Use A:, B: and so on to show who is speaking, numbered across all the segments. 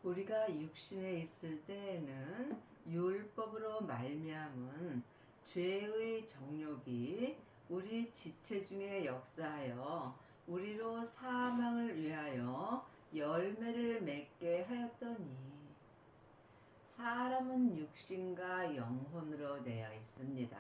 A: 우리가 육신에 있을 때에는 율법으로 말미암은 죄의 정욕이 우리 지체 중에 역사하여 우리로 사망을 위하여 열매를 맺게 하였더니, 사람은 육신과 영혼으로 되어 있습니다.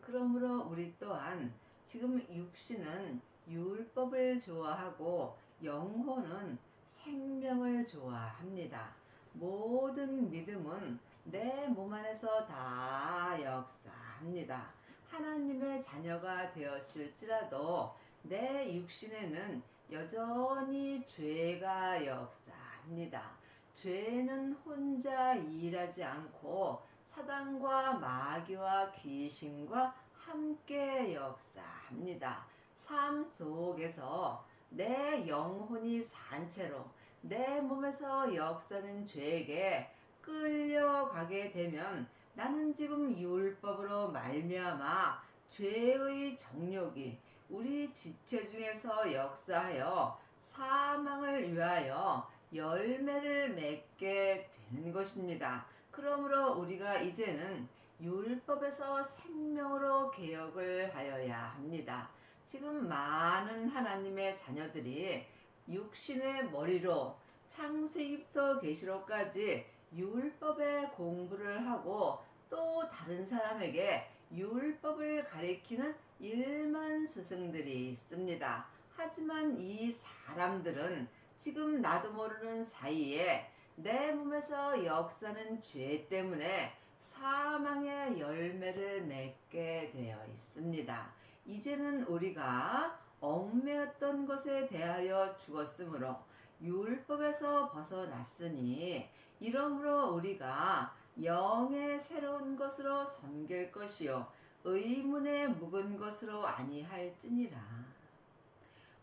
A: 그러므로 우리 또한 지금 육신은 율법을 좋아하고 영혼은 생명을 좋아합니다. 모든 믿음은 내 몸 안에서 다 역사합니다. 하나님의 자녀가 되었을지라도 내 육신에는 여전히 죄가 역사합니다. 죄는 혼자 일하지 않고 사단과 마귀와 귀신과 함께 역사합니다. 삶 속에서 내 영혼이 산 채로 내 몸에서 역사는 죄에게 끌려가게 되면 나는 지금 율법으로 말미암아 죄의 정욕이 우리 지체 중에서 역사하여 사망을 위하여 열매를 맺게 되는 것입니다. 그러므로 우리가 이제는 율법에서 생명으로 개혁을 하여야 합니다. 지금 많은 하나님의 자녀들이 육신의 머리로 창세기부터 계시록까지 율법의 공부를 하고 또 다른 사람에게 율법을 가리키는 일만 스승들이 있습니다. 하지만 이 사람들은 지금 나도 모르는 사이에 내 몸에서 역사는 죄 때문에 사망의 열매를 맺게 되어 있습니다. 이제는 우리가 얽매였던 것에 대하여 죽었으므로 율법에서 벗어났으니, 이러므로 우리가 영의 새로운 것으로 섬길 것이요 의문에 묵은 것으로 아니할지니라.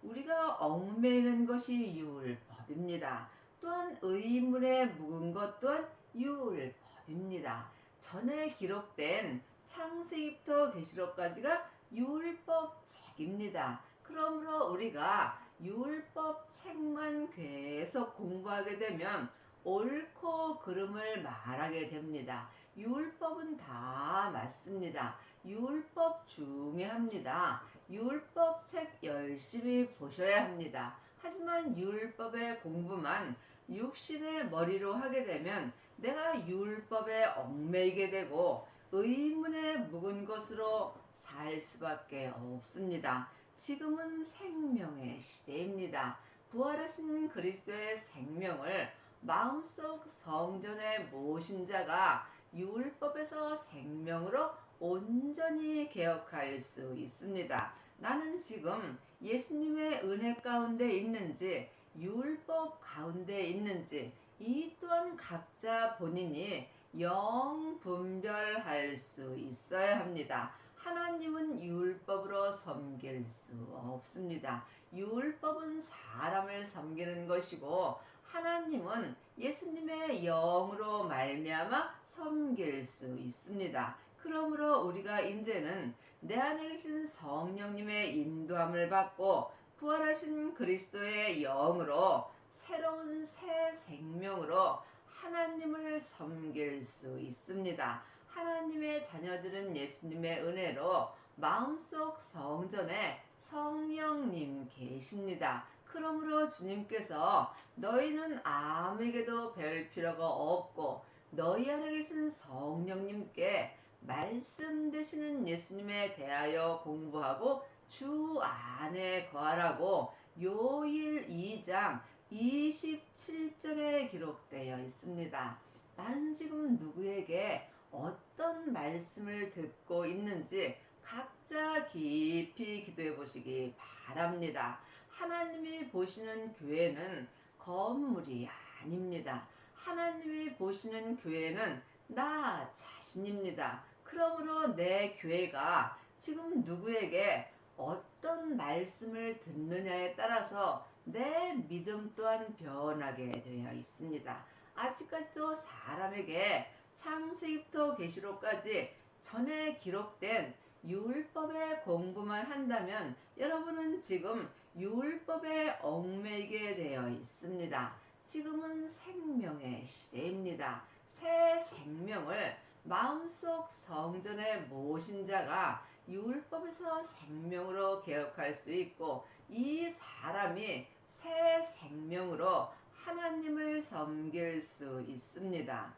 A: 우리가 얽매이는 것이 율법입니다. 또한 의문에 묵은 것 또한 율법입니다. 전에 기록된 창세기부터 계시록까지가 율법책입니다. 그러므로 우리가 율법책만 계속 공부하게 되면 옳고 그름을 말하게 됩니다. 율법은 다 맞습니다. 율법 중요합니다. 율법책 열심히 보셔야 합니다. 하지만 율법의 공부만 육신의 머리로 하게 되면 내가 율법에 얽매이게 되고 의문에 묵은 것으로 살 수밖에 없습니다. 지금은 생명의 시대입니다. 부활하신 그리스도의 생명을 마음속 성전에 모신 자가 율법에서 생명으로 온전히 개혁할 수 있습니다. 나는 지금 예수님의 은혜 가운데 있는지 율법 가운데 있는지 이 또한 각자 본인이 영 분별할 수 있어야 합니다. 하나님은 율법으로 섬길 수 없습니다. 율법은 사람을 섬기는 것이고 하나님은 예수님의 영으로 말미암아 섬길 수 있습니다. 그러므로 우리가 이제는 내 안에 계신 성령님의 인도함을 받고 부활하신 그리스도의 영으로 새로운 새 생명으로 하나님을 섬길 수 있습니다. 하나님의 자녀들은 예수님의 은혜로 마음속 성전에 성령님 계십니다. 그러므로 주님께서 너희는 아무에게도 배울 필요가 없고 너희 안에 계신 성령님께 말씀 되시는 예수님에 대하여 공부하고 주 안에 거하라고 요일 2장 27절에 기록되어 있습니다. 나는 지금 누구에게 어떤 말씀을 듣고 있는지 각자 깊이 기도해 보시기 바랍니다. 하나님이 보시는 교회는 건물이 아닙니다. 하나님이 보시는 교회는 나 자신입니다. 그러므로 내 교회가 지금 누구에게 어떤 말씀을 듣느냐에 따라서 내 믿음 또한 변하게 되어 있습니다. 아직까지도 사람에게 창세기부터 계시록까지 전에 기록된 율법의 공부만 한다면 여러분은 지금 율법에 얽매이게 되어 있습니다. 지금은 생명의 시대입니다. 새 생명을 마음속 성전에 모신 자가 율법에서 생명으로 개혁할 수 있고, 이 사람이 새 생명으로 하나님을 섬길 수 있습니다.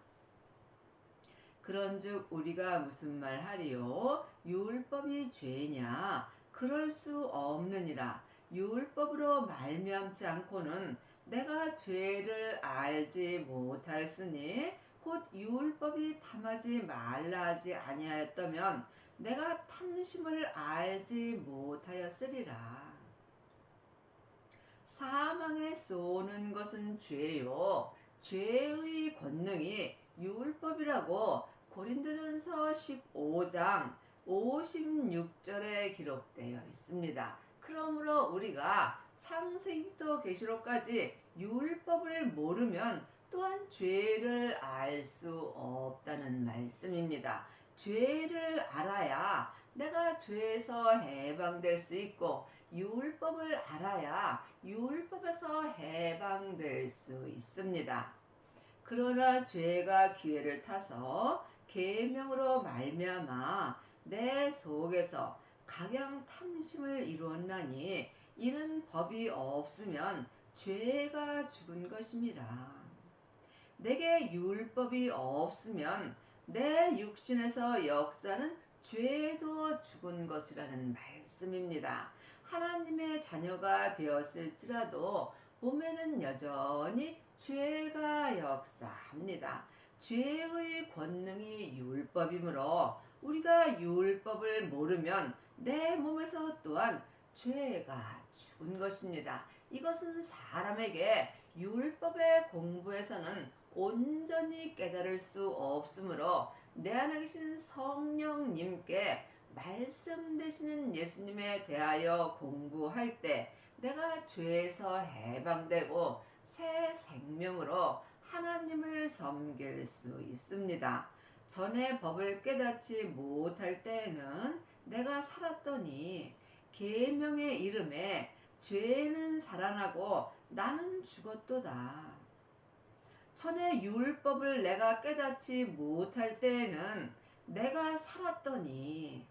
A: 그런즉 우리가 무슨 말하리요? 율법이 죄냐? 그럴 수 없느니라. 율법으로 말미암지 않고는 내가 죄를 알지 못하였으니, 곧 율법이 탐하지 말라 하지 아니하였다면 내가 탐심을 알지 못하였으리라. 사망에 쏘는 것은 죄요, 죄의 권능이 율법이라고 고린도전서 15장 56절에 기록되어 있습니다. 그러므로 우리가 창세기부터 계시록까지 율법을 모르면 또한 죄를 알 수 없다는 말씀입니다. 죄를 알아야 내가 죄에서 해방될 수 있고, 율법을 알아야 율법에서 해방될 수 있습니다. 그러나 죄가 기회를 타서 계명으로 말미암아 내 속에서 각양 탐심을 이루었나니, 이는 법이 없으면 죄가 죽은 것임이라. 내게 율법이 없으면 내 육신에서 역사는 죄도 죽은 것이라는 말씀입니다. 하나님의 자녀가 되었을지라도 몸에는 여전히 죄가 역사합니다. 죄의 권능이 율법이므로 우리가 율법을 모르면 내 몸에서 또한 죄가 죽은 것입니다. 이것은 사람에게 율법의 공부에서는 온전히 깨달을 수 없으므로 내 안에 계신 성령님께 말씀 되시는 예수님에 대하여 공부할 때 내가 죄에서 해방되고 새 생명으로 하나님을 섬길 수 있습니다. 전에 법을 깨닫지 못할 때에는 내가 살았더니 계명의 이름에 죄는 살아나고 나는 죽었도다. 전에 율법을 내가 깨닫지 못할 때에는 내가 살았더니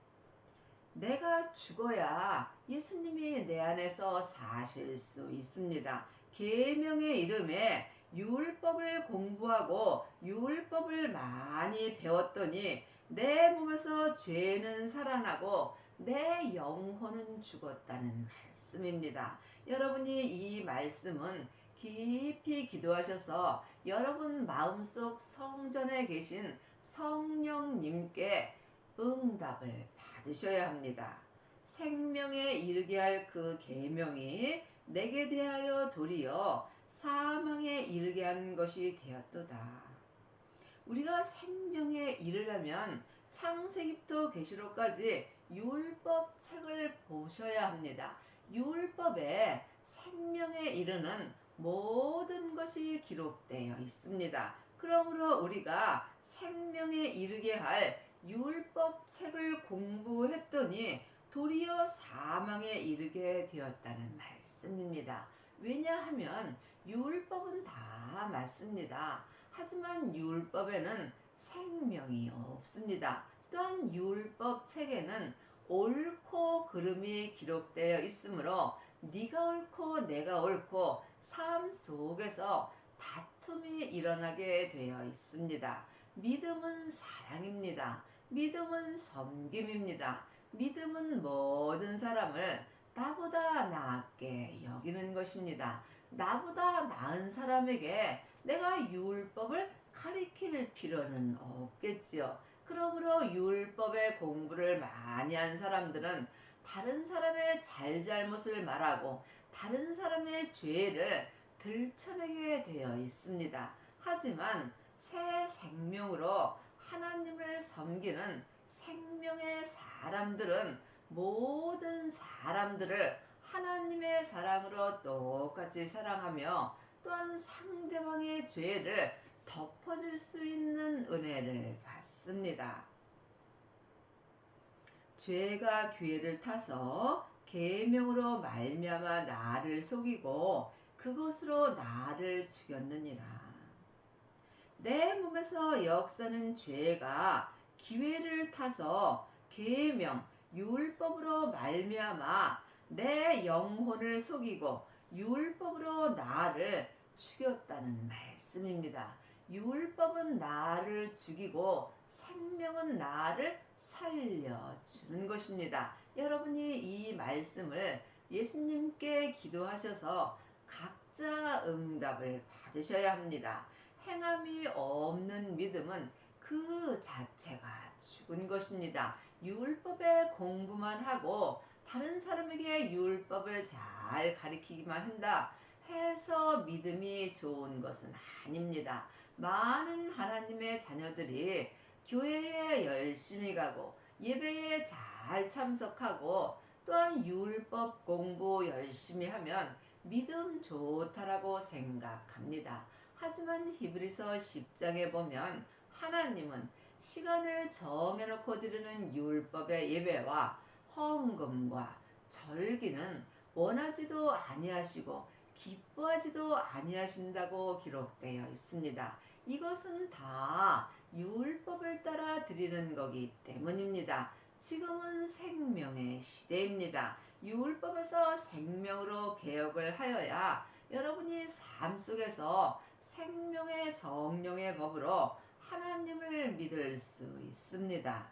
A: 내가 죽어야 예수님이 내 안에서 사실 수 있습니다. 계명의 이름에 율법을 공부하고 율법을 많이 배웠더니 내 몸에서 죄는 살아나고 내 영혼은 죽었다는 말씀입니다. 여러분이 이 말씀은 깊이 기도하셔서 여러분 마음속 성전에 계신 성령님께 응답을 받으셔야 합니다. 생명에 이르게 할 그 계명이 내게 대하여 도리어 사망에 이르게 하는 것이 되었도다. 우리가 생명에 이르려면 창세기부터 계시록까지 율법 책을 보셔야 합니다. 율법에 생명에 이르는 모든 것이 기록되어 있습니다. 그러므로 우리가 생명에 이르게 할 율법 책을 공부했더니 도리어 사망에 이르게 되었다는 말씀입니다. 왜냐하면 율법은 다 맞습니다. 하지만 율법에는 생명이 없습니다. 또한 율법 책에는 옳고 그름이 기록되어 있으므로 네가 옳고 내가 옳고 삶 속에서 다툼이 일어나게 되어 있습니다. 믿음은 사랑입니다. 믿음은 섬김입니다. 믿음은 모든 사람을 나보다 낫게 여기는 것입니다. 나보다 나은 사람에게 내가 율법을 가리킬 필요는 없겠지요. 그러므로 율법의 공부를 많이 한 사람들은 다른 사람의 잘잘못을 말하고 다른 사람의 죄를 들춰내게 되어 있습니다. 하지만 새 생명으로 하나님을 섬기는 생명의 사람들은 모든 사람들을 하나님의 사랑으로 똑같이 사랑하며 또한 상대방의 죄를 덮어줄 수 있는 은혜를 받습니다. 죄가 기회를 타서 계명으로 말미암아 나를 속이고 그것으로 나를 죽였느니라. 내 몸에서 역사는 죄가 기회를 타서 계명 율법으로 말미암아 내 영혼을 속이고 율법으로 나를 죽였다는 말씀입니다. 율법은 나를 죽이고 생명은 나를 살려주는 것입니다. 여러분이 이 말씀을 예수님께 기도하셔서 각자 응답을 받으셔야 합니다. 행함이 없는 믿음은 그 자체가 죽은 것입니다. 율법의 공부만 하고 다른 사람에게 율법을 잘 가리키기만 한다 해서 믿음이 좋은 것은 아닙니다. 많은 하나님의 자녀들이 교회에 열심히 가고 예배에 잘 참석하고 또한 율법 공부 열심히 하면 믿음 좋다라고 생각합니다. 하지만 히브리서 10장에 보면 하나님은 시간을 정해놓고 드리는 율법의 예배와 헌금과 절기는 원하지도 아니하시고 기뻐하지도 아니하신다고 기록되어 있습니다. 이것은 다 율법을 따라 드리는 거기 때문입니다. 지금은 생명의 시대입니다. 율법에서 생명으로 개혁을 하여야 여러분이 삶 속에서 생명의 성령의 법으로 하나님을 믿을 수 있습니다.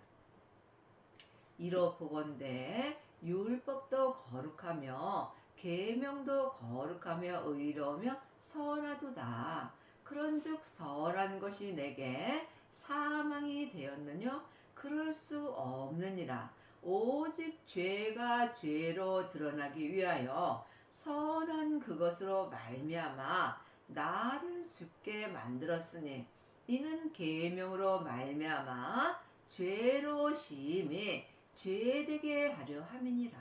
A: 이로보건대 율법도 거룩하며 계명도 거룩하며 의로우며 선하도다. 그런즉 선한 것이 내게 사망이 되었느냐? 그럴 수 없느니라. 오직 죄가 죄로 드러나기 위하여 선한 그것으로 말미암아 나를 죽게 만들었으니 이는 계명으로 말미암아 죄로 심히 죄되게 하려 함이니라.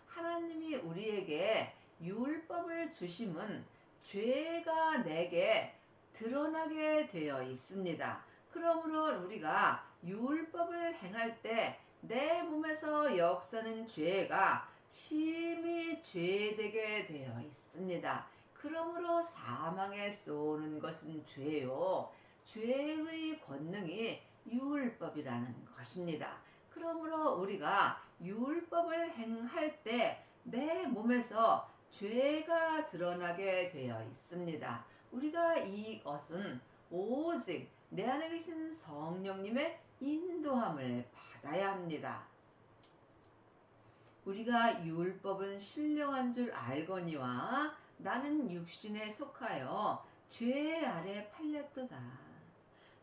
A: 하나님이 우리에게 율법을 주심은 죄가 내게 드러나게 되어 있습니다. 그러므로 우리가 율법을 행할 때 내 몸에서 역사는 죄가 심히 죄되게 되어 있습니다. 그러므로 사망에 쏘는 것은 죄요. 죄의 권능이 율법이라는 것입니다. 그러므로 우리가 율법을 행할 때 내 몸에서 죄가 드러나게 되어 있습니다. 우리가 이것은 오직 내 안에 계신 성령님의 인도함을 받아야 합니다. 우리가 율법은 신령한 줄 알거니와 나는 육신에 속하여 죄 아래 팔렸도다.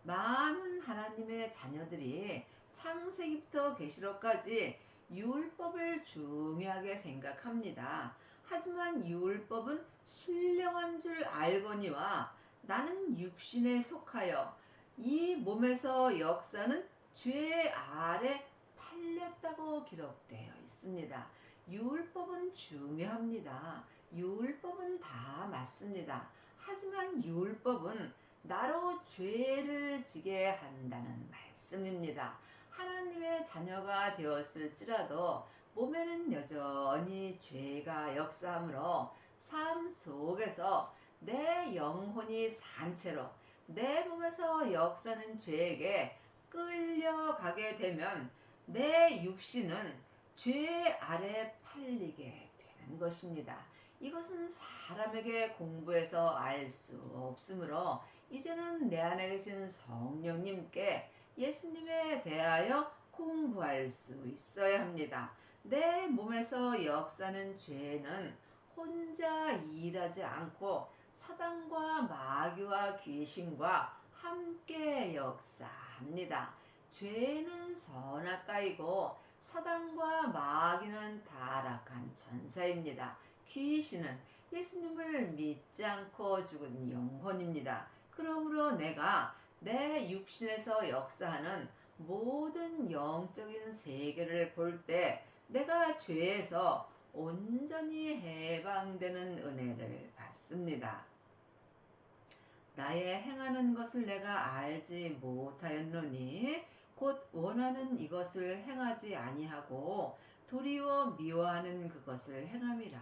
A: 많은 하나님의 자녀들이 창세기부터 계시록까지 율법을 중요하게 생각합니다. 하지만 율법은 신령한 줄 알거니와 나는 육신에 속하여 이 몸에서 역사는 죄 아래 팔렸다고 기록되어 있습니다. 율법은 중요합니다. 율법은 다 맞습니다. 하지만 율법은 나로 죄를 지게 한다는 말씀입니다. 하나님의 자녀가 되었을지라도 몸에는 여전히 죄가 역사하므로 삶 속에서 내 영혼이 산 채로 내 몸에서 역사는 죄에게 끌려가게 되면 내 육신은 죄 아래 팔리게 되는 것입니다. 이것은 사람에게 공부해서 알 수 없으므로 이제는 내 안에 계신 성령님께 예수님에 대하여 공부할 수 있어야 합니다. 내 몸에서 역사는 죄는 혼자 일하지 않고 사단과 마귀와 귀신과 함께 역사합니다. 죄는 선악가이고 사단과 마귀는 타락한 천사입니다. 귀신은 예수님을 믿지 않고 죽은 영혼입니다. 그러므로 내가 내 육신에서 역사하는 모든 영적인 세계를 볼 때 내가 죄에서 온전히 해방되는 은혜를 받습니다. 나의 행하는 것을 내가 알지 못하였노니 곧 원하는 이것을 행하지 아니하고 도리어 미워하는 그것을 행함이라.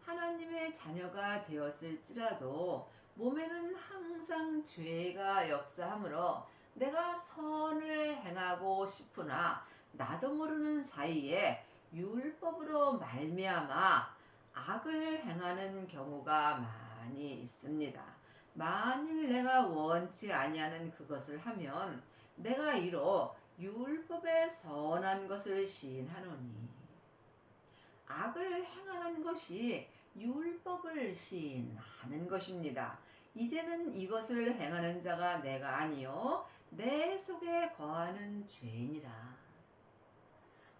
A: 하나님의 자녀가 되었을지라도 몸에는 항상 죄가 역사하므로 내가 선을 행하고 싶으나 나도 모르는 사이에 율법으로 말미암아 악을 행하는 경우가 많이 있습니다. 만일 내가 원치 아니하는 그것을 하면 내가 이로 율법의 선한 것을 시인하노니 악을 행하는 것이 율법을 시인하는 것입니다. 이제는 이것을 행하는 자가 내가 아니요 내 속에 거하는 죄니라.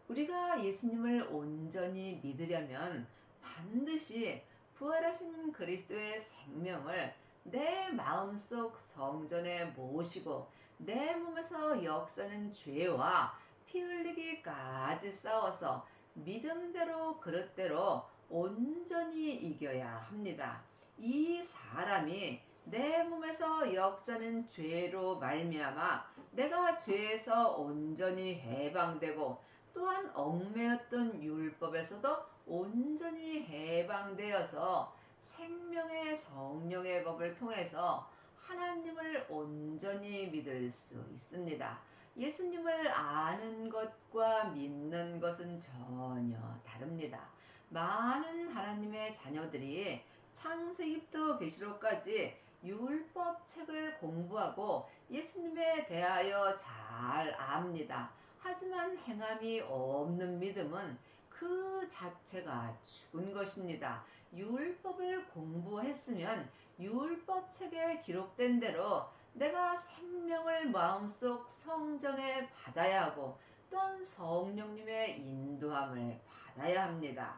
A: 우리가 예수님을 온전히 믿으려면 반드시 부활하신 그리스도의 생명을 내 마음속 성전에 모시고 내 몸에서 역사는 죄와 피 흘리기까지 싸워서 믿음대로 그릇대로 온전히 이겨야 합니다. 이 사람이 내 몸에서 역사는 죄로 말미암아 내가 죄에서 온전히 해방되고 또한 얽매였던 율법에서도 온전히 해방되어서 생명의 성령의 법을 통해서 하나님을 온전히 믿을 수 있습니다. 예수님을 아는 것과 믿는 것은 전혀 다릅니다. 많은 하나님의 자녀들이 창세기부터 계시록까지 율법 책을 공부하고 예수님에 대하여 잘 압니다. 하지만 행함이 없는 믿음은 그 자체가 죽은 것입니다. 율법을 공부했으면 율법 책에 기록된 대로 내가 생명을 마음속 성전에 받아야 하고 또한 성령님의 인도함을 받아야 합니다.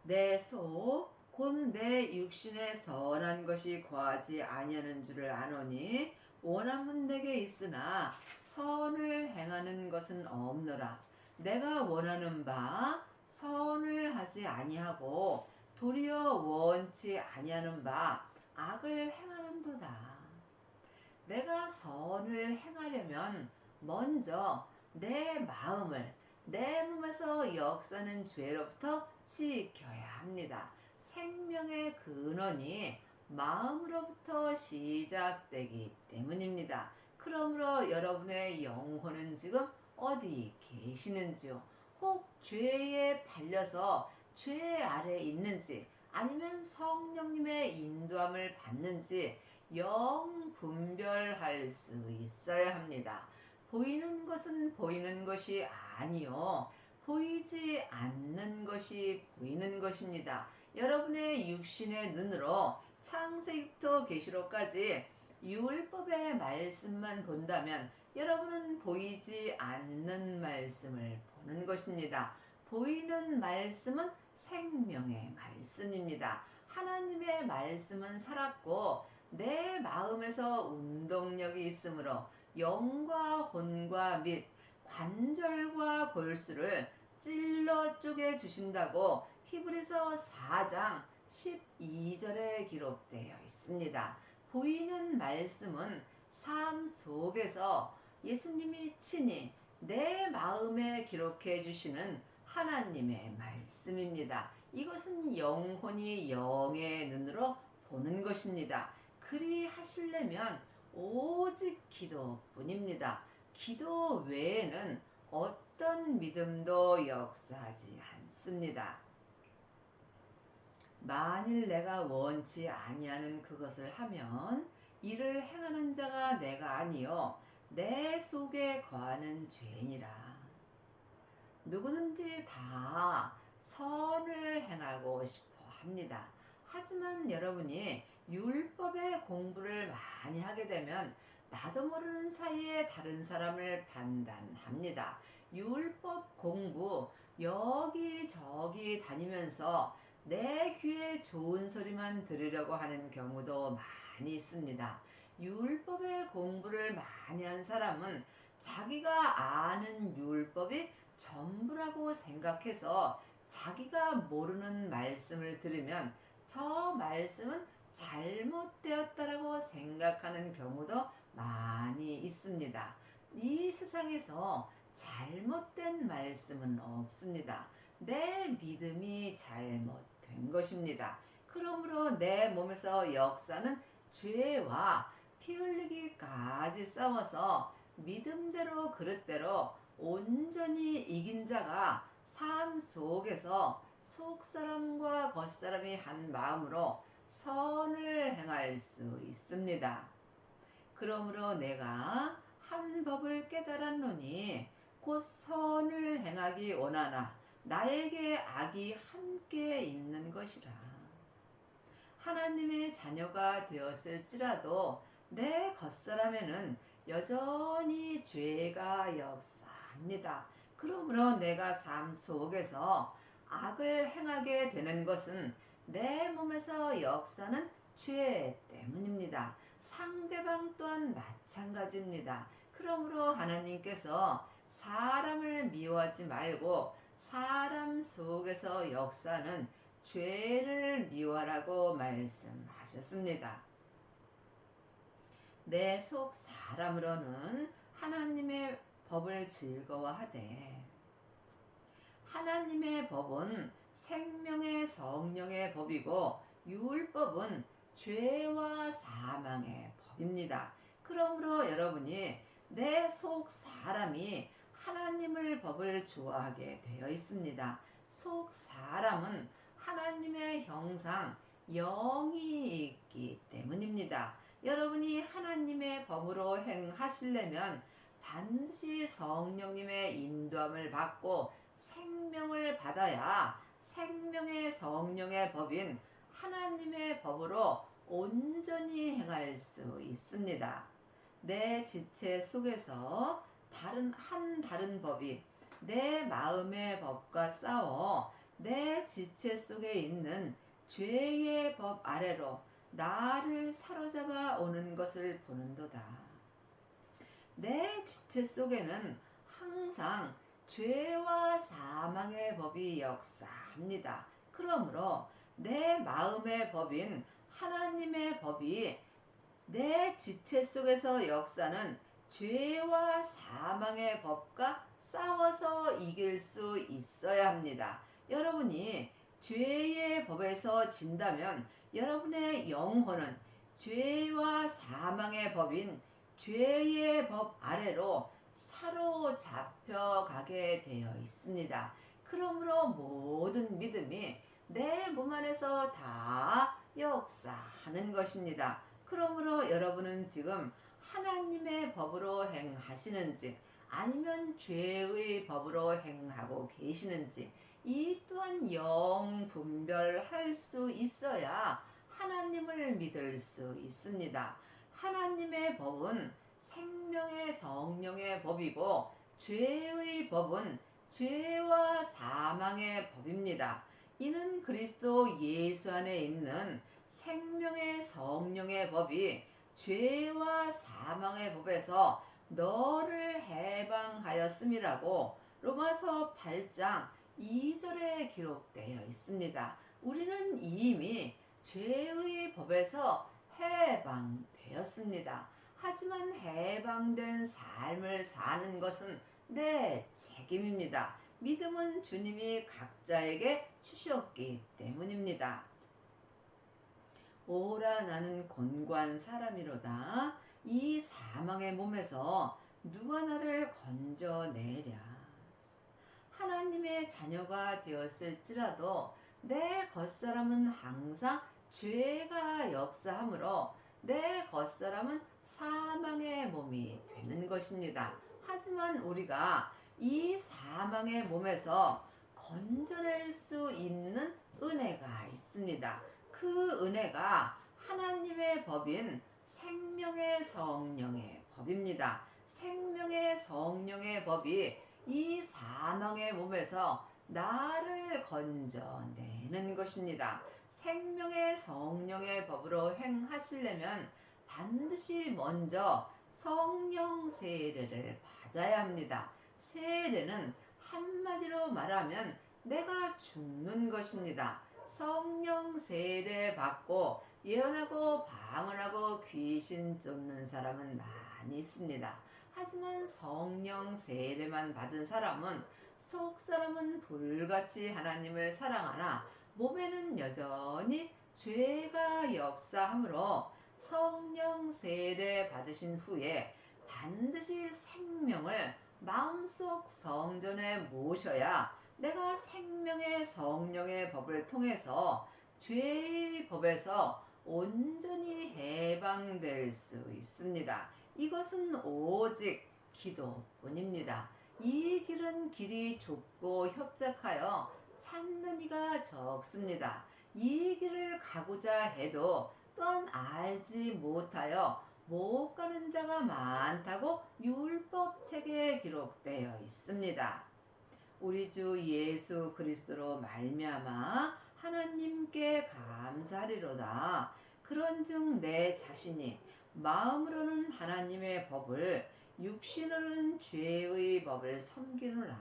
A: 내 속 곧 내 육신에 선한 것이 거하지 아니하는 줄을 아노니 원함은 내게 있으나 선을 행하는 것은 없노라. 내가 원하는 바 선을 하지 아니하고 도리어 원치 아니하는 바 악을 행하는도다. 내가 선을 행하려면 먼저 내 마음을 내 몸에서 역사는 죄로부터 지켜야 합니다. 생명의 근원이 마음으로부터 시작되기 때문입니다. 그러므로 여러분의 영혼은 지금 어디 계시는지요? 혹 죄에 팔려서 죄 아래 있는지 아니면 성령님의 인도함을 받는지 영 분별할 수 있어야 합니다. 보이는 것은 보이는 것이 아니요 보이지 않는 것이 보이는 것입니다. 여러분의 육신의 눈으로 창세기부터 계시록까지 율법의 말씀만 본다면 여러분은 보이지 않는 말씀을 보는 것입니다. 보이는 말씀은 생명의 말씀입니다. 하나님의 말씀은 살았고 내 마음에서 운동력이 있으므로 영과 혼과 및 관절과 골수를 찔러 쪼개 주신다고 히브리서 4장 12절에 기록되어 있습니다. 보이는 말씀은 삶 속에서 예수님이 친히 내 마음에 기록해 주시는 하나님의 말씀입니다. 이것은 영혼이 영의 눈으로 보는 것입니다. 그리 하시려면 오직 기도뿐입니다. 기도 외에는 어떤 믿음도 역사하지 않습니다. 만일 내가 원치 아니하는 그것을 하면 이를 행하는 자가 내가 아니요 내 속에 거하는 죄니라. 누구든지 다 선을 행하고 싶어 합니다. 하지만 여러분이 율법의 공부를 많이 하게 되면 나도 모르는 사이에 다른 사람을 판단합니다. 율법 공부 여기저기 다니면서 내 귀에 좋은 소리만 들으려고 하는 경우도 많이 있습니다. 율법의 공부를 많이 한 사람은 자기가 아는 율법이 전부라고 생각해서 자기가 모르는 말씀을 들으면 저 말씀은 잘못되었다라고 생각하는 경우도 많이 있습니다. 이 세상에서 잘못된 말씀은 없습니다. 내 믿음이 잘못된 것입니다. 그러므로 내 몸에서 역사는 죄와 피 흘리기까지 싸워서 믿음대로 그릇대로 온전히 이긴 자가 삶 속에서 속사람과 겉사람이 한 마음으로 선을 행할 수 있습니다. 그러므로 내가 한 법을 깨달았노니 곧 선을 행하기 원하나 나에게 악이 함께 있는 것이라. 하나님의 자녀가 되었을지라도 내 겉사람에는 여전히 죄가 역사합니다. 그러므로 내가 삶 속에서 악을 행하게 되는 것은 내 몸에서 역사는 죄 때문입니다. 상대방 또한 마찬가지입니다. 그러므로 하나님께서 사람을 미워하지 말고 사람 속에서 역사는 죄를 미워하라고 말씀하셨습니다. 내 속 사람으로는 하나님의 법을 즐거워하되 하나님의 법은 생명의 성령의 법이고 율법은 죄와 사망의 법입니다. 그러므로 여러분이 내 속 사람이 하나님의 법을 좋아하게 되어 있습니다. 속 사람은 하나님의 형상, 영이 있기 때문입니다. 여러분이 하나님의 법으로 행하시려면 반드시 성령님의 인도함을 받고 생명을 받아야 생명의 성령의 법인 하나님의 법으로 온전히 행할 수 있습니다. 내 지체 속에서 다른 법이 내 마음의 법과 싸워 내 지체 속에 있는 죄의 법 아래로 나를 사로잡아 오는 것을 보는도다. 내 지체 속에는 항상 죄와 사망의 법이 역사합니다. 그러므로 내 마음의 법인 하나님의 법이 내 지체 속에서 역사는 죄와 사망의 법과 싸워서 이길 수 있어야 합니다. 여러분이 죄의 법에서 진다면 여러분의 영혼은 죄와 사망의 법인 죄의 법 아래로 사로잡혀 가게 되어 있습니다. 그러므로 모든 믿음이 내 몸 안에서 다 역사하는 것입니다. 그러므로 여러분은 지금 하나님의 법으로 행하시는지 아니면 죄의 법으로 행하고 계시는지 이 또한 영 분별할 수 있어야 하나님을 믿을 수 있습니다. 하나님의 법은 생명의 성령의 법이고 죄의 법은 죄와 사망의 법입니다. 이는 그리스도 예수 안에 있는 생명의 성령의 법이 죄와 사망의 법에서 너를 해방하였음이라고 로마서 8장 2절에 기록되어 있습니다. 우리는 이미 죄의 법에서 해방되었습니다. 하지만 해방된 삶을 사는 것은 내 책임입니다. 믿음은 주님이 각자에게 주셨기 때문입니다. 오라 나는 곤고한 사람이로다. 이 사망의 몸에서 누가 나를 건져내랴. 하나님의 자녀가 되었을지라도 내 겉사람은 항상 죄가 역사하므로 내 겉사람은 사망의 몸이 되는 것입니다. 하지만 우리가 이 사망의 몸에서 건져낼 수 있는 은혜가 있습니다. 그 은혜가 하나님의 법인 생명의 성령의 법입니다. 생명의 성령의 법이 이 사망의 몸에서 나를 건져내는 것입니다. 생명의 성령의 법으로 행하시려면 반드시 먼저 성령 세례를 받아야 합니다. 세례는 한마디로 말하면 내가 죽는 것입니다. 성령 세례 받고 예언하고 방언하고 귀신 쫓는 사람은 많이 있습니다. 하지만 성령 세례만 받은 사람은 속사람은 불같이 하나님을 사랑하나 몸에는 여전히 죄가 역사하므로 성령 세례 받으신 후에 반드시 생명을 마음속 성전에 모셔야 내가 생명의 성령의 법을 통해서 죄의 법에서 온전히 해방될 수 있습니다. 이것은 오직 기도뿐입니다. 이 길은 길이 좁고 협착하여 찾는 이가 적습니다. 이 길을 가고자 해도 또한 알지 못하여 못 가는 자가 많다고 율법책에 기록되어 있습니다. 우리 주 예수 그리스도로 말미암아 하나님께 감사하리로다. 그런즉 내 자신이 마음으로는 하나님의 법을 육신으로는 죄의 법을 섬기노라.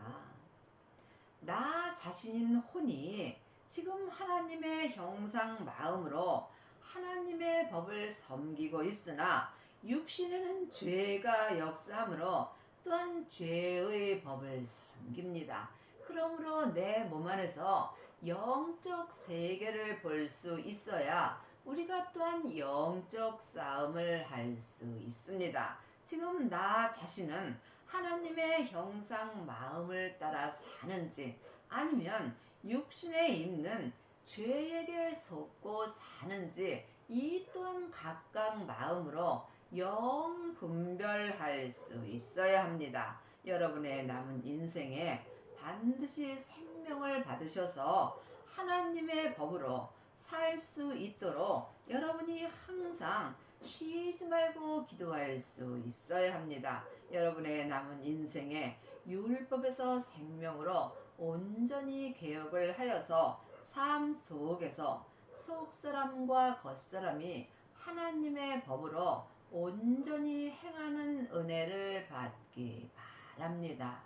A: 나 자신인 혼이 지금 하나님의 형상 마음으로 하나님의 법을 섬기고 있으나 육신에는 죄가 역사하므로 또한 죄의 법을 섬깁니다. 그러므로 내 몸 안에서 영적 세계를 볼 수 있어야 우리가 또한 영적 싸움을 할 수 있습니다. 지금 나 자신은 하나님의 형상 마음을 따라 사는지 아니면 육신에 있는 죄에게 속고 사는지 이 또한 각각 마음으로 영 분별할 수 있어야 합니다. 여러분의 남은 인생에 반드시 생명을 받으셔서 하나님의 법으로 살 수 있도록 여러분이 항상 쉬지 말고 기도할 수 있어야 합니다. 여러분의 남은 인생에 율법에서 생명으로 온전히 개혁을 하여서 삶 속에서 속사람과 겉사람이 하나님의 법으로 온전히 행하는 은혜를 받기 바랍니다.